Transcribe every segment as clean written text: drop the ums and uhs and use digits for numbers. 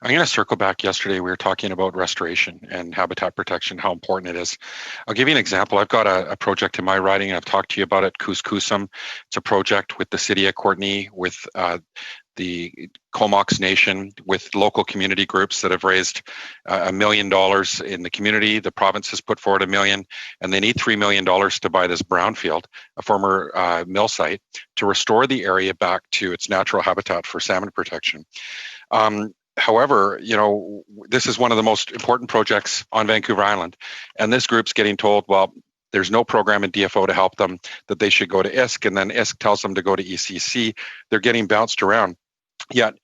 I'm going to circle back. Yesterday, we were talking about restoration and habitat protection, how important it is. I'll give you an example. I've got a project in my riding, and I've talked to you about it, Kus-kus-sum. It's a project with the city of Courtenay, with the Comox Nation, with local community groups that have raised $1 million in the community. The province has put forward $1 million, and they need $3 million to buy this brownfield, a former mill site, to restore the area back to its natural habitat for salmon protection. However, this is one of the most important projects on Vancouver Island, and this group's getting told, well, there's no program in DFO to help them, that they should go to ISK, and then ISK tells them to go to ECC. They're getting bounced around. Yet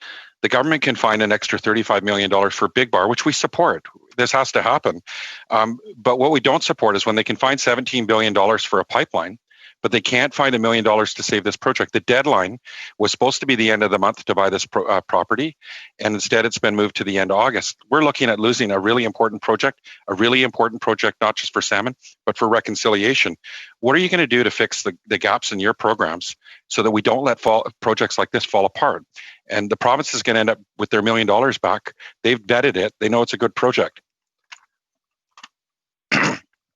the government can find an extra $35 million for Big Bar, which we support. This has to happen. But what we don't support is when they can find $17 billion for a pipeline, but they can't find $1 million to save this project. The deadline was supposed to be the end of the month to buy this property, and instead it's been moved to the end of August. We're looking at losing a really important project not just for salmon, but for reconciliation. What are you going to do to fix the gaps in your programs so that we don't let projects like this fall apart? And the province is going to end up with their $1 million back. They've vetted it. They know it's a good project.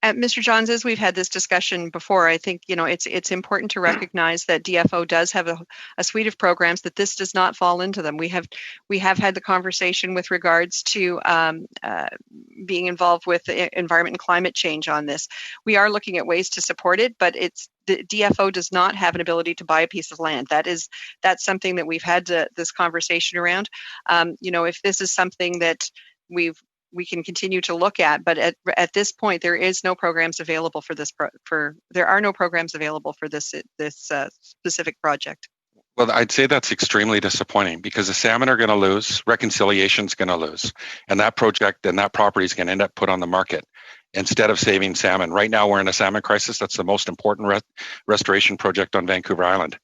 Mr. Johns, as we've had this discussion before, I think it's important to recognize that DFO does have a suite of programs, that this does not fall into them. We have had the conversation with regards to being involved with environment and climate change on this. We are looking at ways to support it, but the DFO does not have an ability to buy a piece of land. That's something that we've had this conversation around. If this is something that we can continue to look at, but at this point, there is no programs available for this. There are no programs available for this specific project. Well, I'd say that's extremely disappointing, because the salmon are going to lose, reconciliation's going to lose, and that project and that property is going to end up put on the market instead of saving salmon. Right now, we're in a salmon crisis. That's the most important restoration project on Vancouver Island.